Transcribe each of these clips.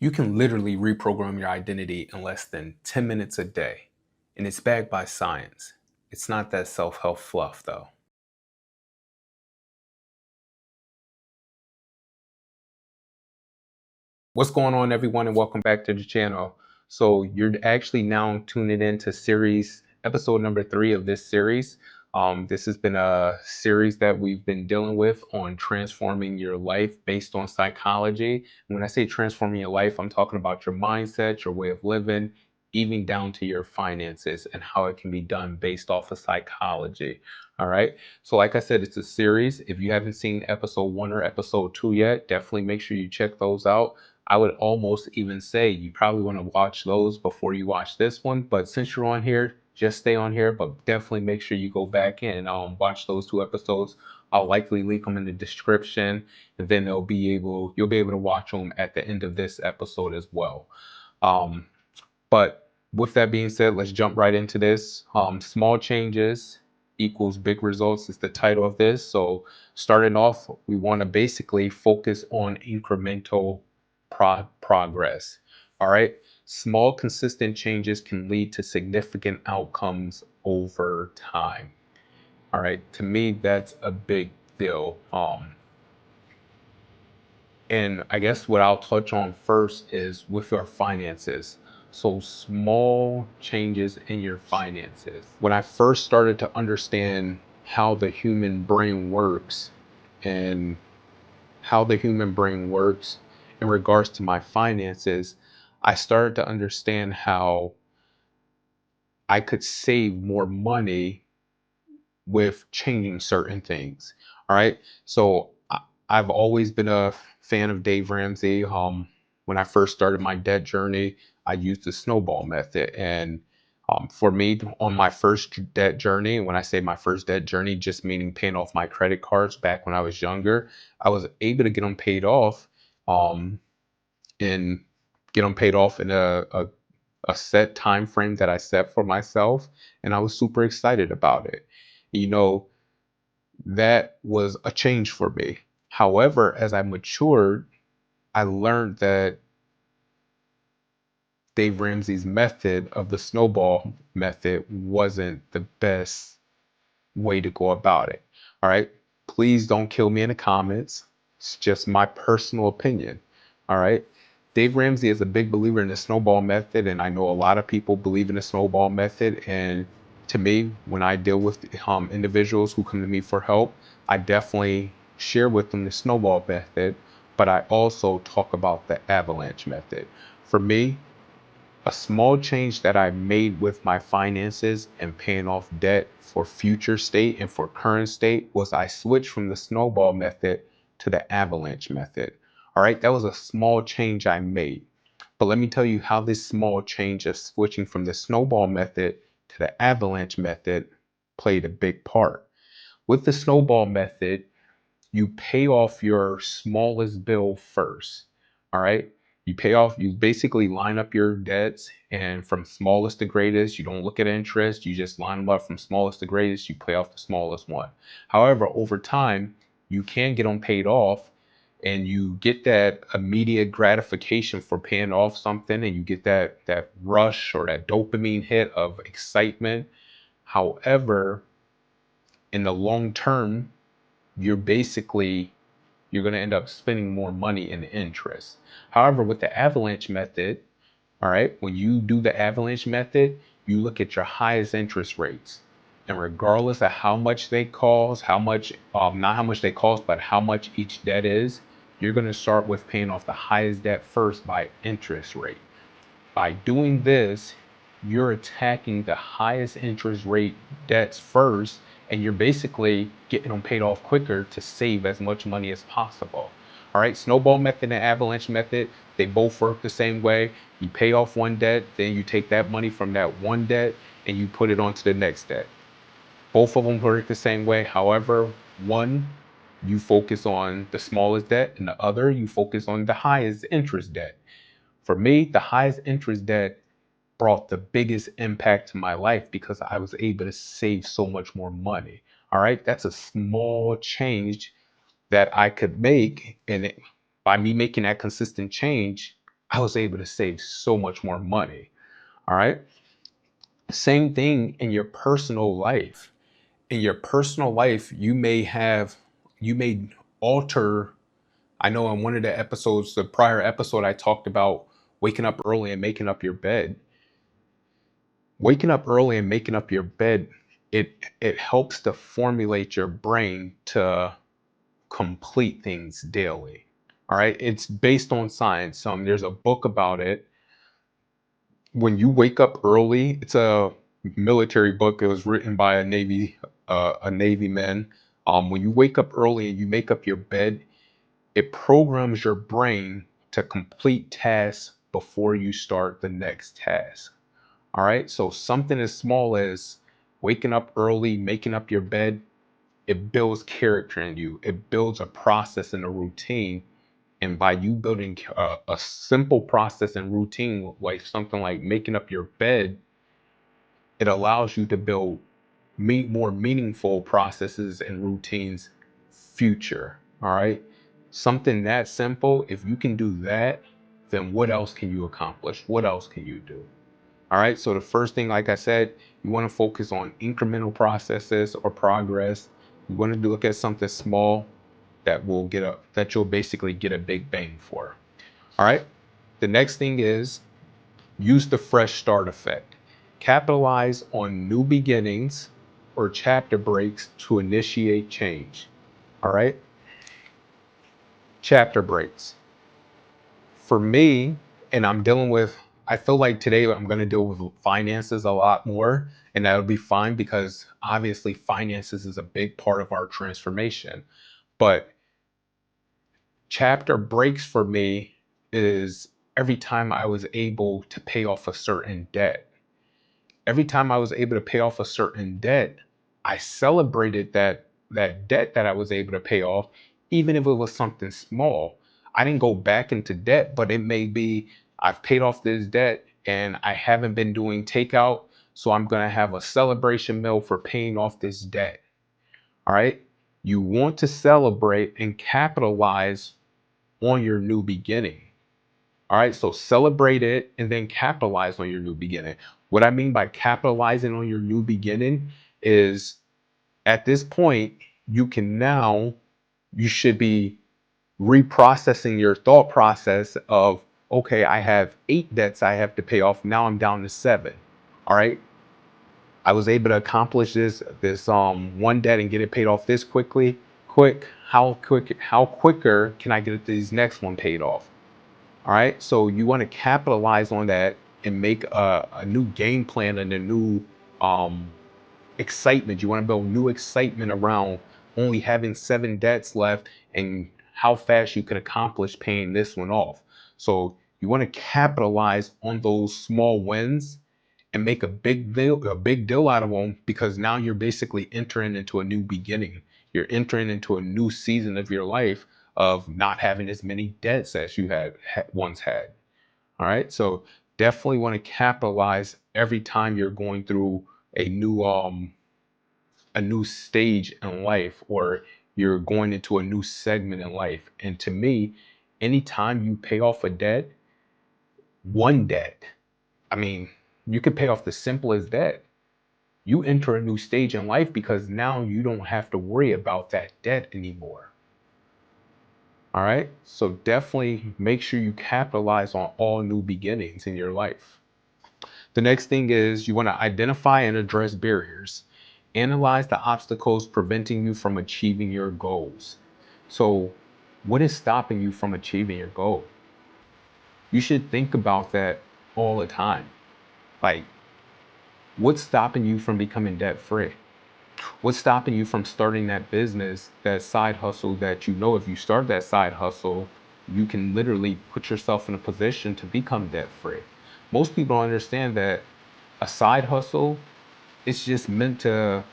You can literally reprogram your identity in less than 10 minutes a day, and it's backed by science. It's not that self-help fluff, though. What's going on, everyone, and welcome back to the channel. So you're actually now tuning in to episode number 3 of this series. This has been a series that we've been dealing with on transforming your life based on psychology. When I say transforming your life, I'm talking about your mindset, your way of living, even down to your finances and how it can be done based off of psychology. All right. So like I said, it's a series. If you haven't seen episode 1 or episode 2 yet, definitely make sure you check those out. I would almost even say you probably want to watch those before you watch this one. But since you're on here, just stay on here. But definitely make sure you go back and watch those 2 episodes. I'll likely link them in the description, and then you'll be able to watch them at the end of this episode as well. But with that being said, let's jump right into this. Small changes equals big results is the title of this. So starting off, we want to basically focus on incremental progress. All right. Small, consistent changes can lead to significant outcomes over time. All right. To me, that's a big deal. And I guess what I'll touch on first is with your finances. So small changes in your finances. When I first started to understand how the human brain works and how the human brain works in regards to my finances, I started to understand how I could save more money with changing certain things. All right. So I've always been a fan of Dave Ramsey. When I first started my debt journey, I used the Snowball method. And for me, on my first debt journey, when I say my first debt journey, just meaning paying off my credit cards back when I was younger, I was able to get them paid off and get them paid off in a set time frame that I set for myself. And I was super excited about it. You know, that was a change for me. However, as I matured, I learned that Dave Ramsey's method of the snowball method wasn't the best way to go about it. All right. Please don't kill me in the comments. It's just my personal opinion. All right. Dave Ramsey is a big believer in the snowball method, and I know a lot of people believe in the snowball method. And to me, when I deal with individuals who come to me for help, I definitely share with them the snowball method, but I also talk about the avalanche method. For me, a small change that I made with my finances and paying off debt for future state and for current state was I switched from the snowball method to the avalanche method. All right, that was a small change I made. But let me tell you how this small change of switching from the snowball method to the avalanche method played a big part. With the snowball method, you pay off your smallest bill first. All right. You basically line up your debts, and from smallest to greatest, you don't look at interest. You just line them up from smallest to greatest. You pay off the smallest one. However, over time, you can get them paid off, and you get that immediate gratification for paying off something, and you get that rush or that dopamine hit of excitement. However, in the long term, you're going to end up spending more money in interest. However, with the avalanche method, all right, when you do the avalanche method, you look at your highest interest rates. And regardless of how much they cost, not how much they cost, but how much each debt is, you're going to start with paying off the highest debt first by interest rate. By doing this, you're attacking the highest interest rate debts first, and you're basically getting them paid off quicker to save as much money as possible. All right, snowball method and avalanche method, they both work the same way. You pay off one debt, then you take that money from that one debt and you put it onto the next debt. Both of them work the same way. However, one, you focus on the smallest debt, and the other, you focus on the highest interest debt. For me, the highest interest debt brought the biggest impact to my life because I was able to save so much more money. All right, that's a small change that I could make, and by me making that consistent change, I was able to save so much more money. All right. Same thing in your personal life. In your personal life, you may alter. I know in one of the episodes, the prior episode, I talked about waking up early and making up your bed. Waking up early and making up your bed, it helps to formulate your brain to complete things daily. All right. It's based on science. There's a book about it. When you wake up early, it's a military book. It was written by a Navy man. When you wake up early and you make up your bed, it programs your brain to complete tasks before you start the next task. All right. So something as small as waking up early, making up your bed, it builds character in you. It builds a process and a routine. And by you building a simple process and routine, like something like making up your bed, it allows you to build more meaningful processes and routines future. All right. Something that simple, if you can do that, then what else can you accomplish? What else can you do? All right. So the first thing, like I said, you want to focus on incremental processes or progress. You want to look at something small that you'll basically get a big bang for. All right. The next thing is use the fresh start effect. Capitalize on new beginnings or chapter breaks to initiate change. All right. Chapter breaks. For me, and I feel like today I'm going to deal with finances a lot more, and that'll be fine because obviously finances is a big part of our transformation. But chapter breaks for me is every time I was able to pay off a certain debt. Every time I was able to pay off a certain debt, I celebrated that debt that I was able to pay off, even if it was something small. I didn't go back into debt, but it may be I've paid off this debt and I haven't been doing takeout, so I'm gonna have a celebration meal for paying off this debt. All right. You want to celebrate and capitalize on your new beginning. All right, so celebrate it and then capitalize on your new beginning. What I mean by capitalizing on your new beginning is at this point, you should be reprocessing your thought process of, okay, I have 8 debts I have to pay off. Now I'm down to 7. All right. I was able to accomplish this one debt and get it paid off this quick. How quicker can I get these next one paid off? All right. So you want to capitalize on that and make a new game plan and a new um, excitement. You want to build new excitement around only having 7 debts left and how fast you can accomplish paying this one off. So you want to capitalize on those small wins and make a big deal out of them because now you're basically entering into a new beginning. You're entering into a new season of your life of not having as many debts as you once had. All right. So definitely want to capitalize every time you're going through a new stage in life or you're going into a new segment in life. And to me, anytime you pay off a debt, one debt, I mean, you could pay off the simplest debt. You enter a new stage in life because now you don't have to worry about that debt anymore. All right. So definitely make sure you capitalize on all new beginnings in your life. The next thing is you want to identify and address barriers. Analyze the obstacles preventing you from achieving your goals. So, what is stopping you from achieving your goal? You should think about that all the time. Like, what's stopping you from becoming debt free? What's stopping you from starting that business, that side hustle that you know if you start that side hustle, you can literally put yourself in a position to become debt free? Most people don't understand that a side hustle is just meant to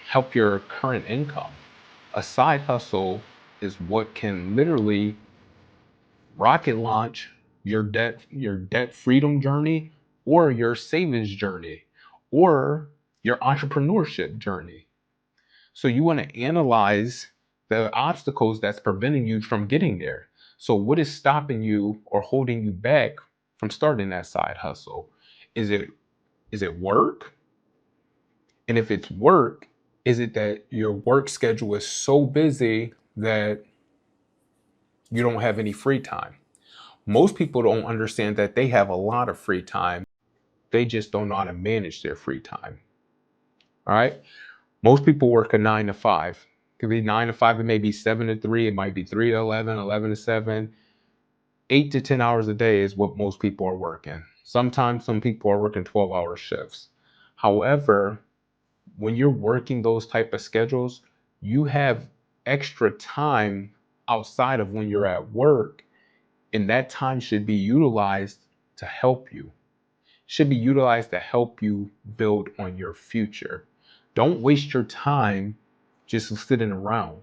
help your current income. A side hustle is what can literally rocket launch your debt freedom journey or your savings journey or your entrepreneurship journey. So you want to analyze the obstacles that's preventing you from getting there. So what is stopping you or holding you back from starting that side hustle? Is it work? And if it's work, is it that your work schedule is so busy that you don't have any free time? Most people don't understand that they have a lot of free time. They just don't know how to manage their free time. All right. Most people work a 9 to 5. It could be 9 to 5. It may be 7 to 3. It might be 3 to 11, 11 to 7. 8 to 10 hours a day is what most people are working. Sometimes some people are working 12-hour shifts. However, when you're working those type of schedules, you have extra time outside of when you're at work, and that time should be utilized to help you. Should be utilized to help you build on your future. Don't waste your time just sitting around.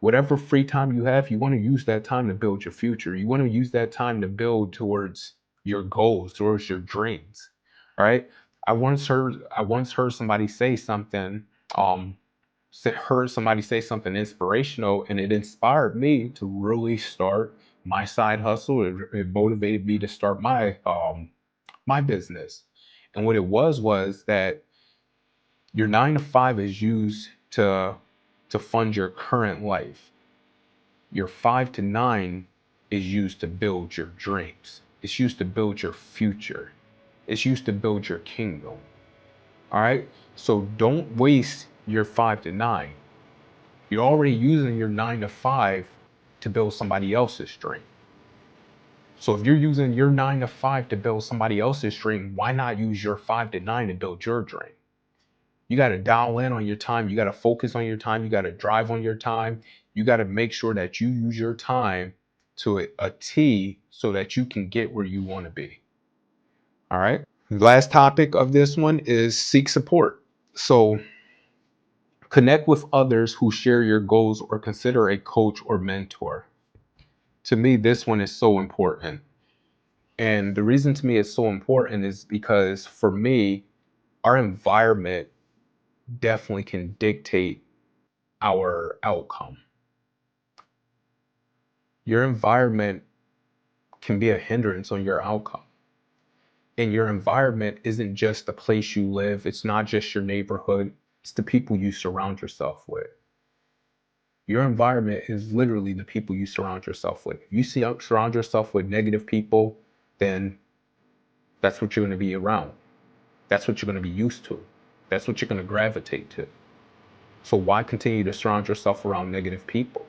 Whatever free time you have, you want to use that time to build your future. You want to use that time to build towards your goals, towards your dreams. All right. I once heard somebody say something, heard somebody say something inspirational, and it inspired me to really start my side hustle. It motivated me to start my business. And what it was that your 9 to 5 is used to fund your current life. Your 5 to 9 is used to build your dreams. It's used to build your future. It's used to build your kingdom. All right. So don't waste your 5 to 9. You're already using your 9 to 5 to build somebody else's dream. So if you're using your 9 to 5 to build somebody else's dream, why not use your 5 to 9 to build your dream? You got to dial in on your time. You got to focus on your time. You got to drive on your time. You got to make sure that you use your time to a T so that you can get where you want to be. All right. Last topic of this one is seek support. So connect with others who share your goals or consider a coach or mentor. To me, this one is so important. And the reason to me it's so important is because for me, our environment definitely can dictate our outcome. Your environment can be a hindrance on your outcome. And your environment isn't just the place you live, it's not just your neighborhood, it's the people you surround yourself with. Your environment is literally the people you surround yourself with. If you surround yourself with negative people, then that's what you're going to be around. That's what you're going to be used to. That's what you're going to gravitate to. So why continue to surround yourself around negative people?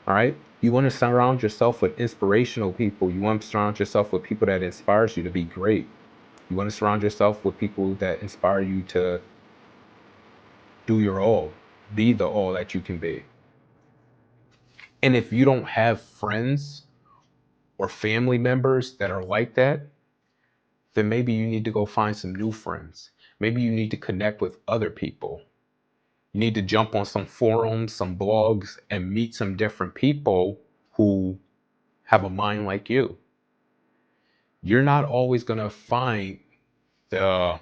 All right. You want to surround yourself with inspirational people. You want to surround yourself with people that inspires you to be great. You want to surround yourself with people that inspire you to do your all, be the all that you can be. And if you don't have friends or family members that are like that, then maybe you need to go find some new friends. Maybe you need to connect with other people. You need to jump on some forums, some blogs, and meet some different people who have a mind like you. You're not always going to find the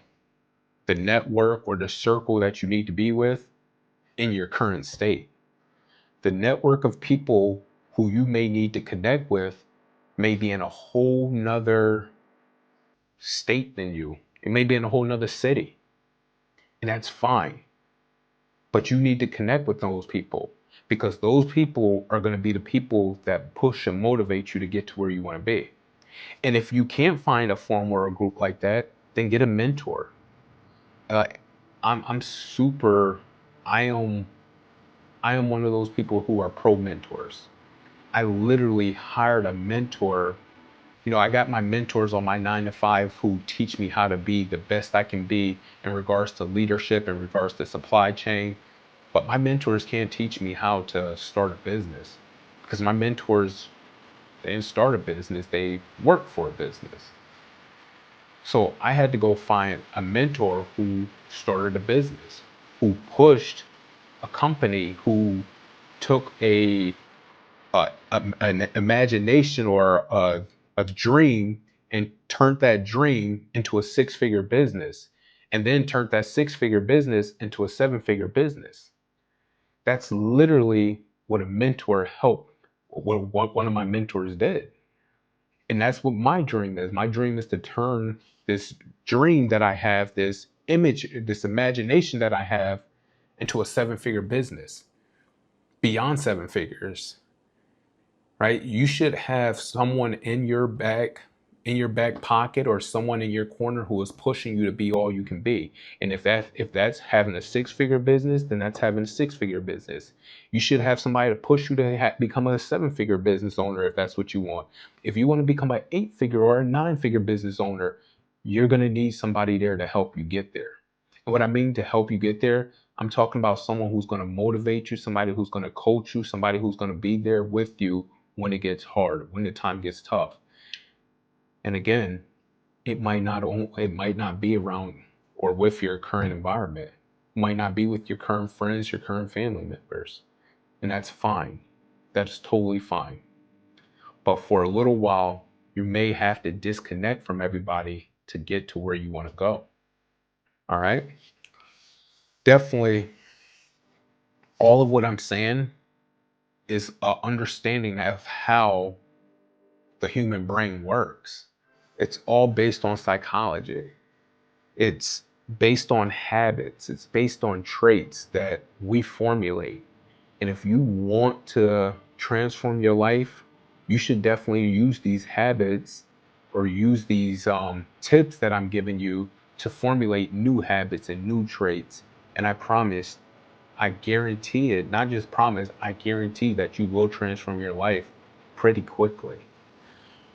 network or the circle that you need to be with in your current state. The network of people who you may need to connect with may be in a whole nother state than you. It may be in a whole nother city. And that's fine. But you need to connect with those people because those people are going to be the people that push and motivate you to get to where you want to be. And if you can't find a forum or a group like that, then get a mentor. Uh, I'm super. I am. I am one of those people who are pro mentors. I literally hired a mentor. I got my mentors on my 9 to 5 who teach me how to be the best I can be in regards to leadership, in regards to supply chain. But my mentors can't teach me how to start a business because my mentors, they didn't start a business, they worked for a business. So I had to go find a mentor who started a business, who pushed a company, who took an imagination or a dream and turned that dream into a 6-figure business, and then turned that 6-figure business into a 7-figure business. That's literally what a mentor helped what one of my mentors did. And that's what my dream is. My dream is to turn this dream that I have, this image, this imagination that I have, into a 7-figure business, beyond 7 figures, right? You should have someone in your back pocket, or someone in your corner who is pushing you to be all you can be. And if that's having a 6-figure business, then that's having a 6-figure business. You should have somebody to push you to become a 7-figure business owner if that's what you want. If you want to become an 8-figure or a 9-figure business owner, you're going to need somebody there to help you get there. And what I mean to help you get there, I'm talking about someone who's going to motivate you, somebody who's going to coach you, somebody who's going to be there with you when it gets hard, when the time gets tough. And again, it might not be around or with your current environment. It might not be with your current friends, your current family members. And that's fine. That's totally fine. But for a little while, you may have to disconnect from everybody to get to where you want to go. All right? Definitely, all of what I'm saying is an understanding of how the human brain works. It's all based on psychology. It's based on habits. It's based on traits that we formulate. And if you want to transform your life, you should definitely use these habits, or use these tips that I'm giving you to formulate new habits and new traits. And I promise, I guarantee it, not just promise, I guarantee that you will transform your life pretty quickly.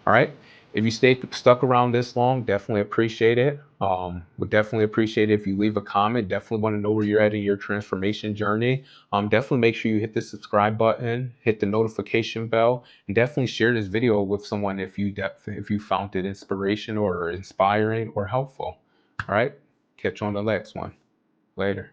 All right. If you stayed stuck around this long, definitely appreciate it. Would definitely appreciate it if you leave a comment. Definitely want to know where you're at in your transformation journey. Definitely make sure you hit the subscribe button, hit the notification bell, and definitely share this video with someone if you found it inspiration or inspiring or helpful. All right. Catch you on the next one. Later.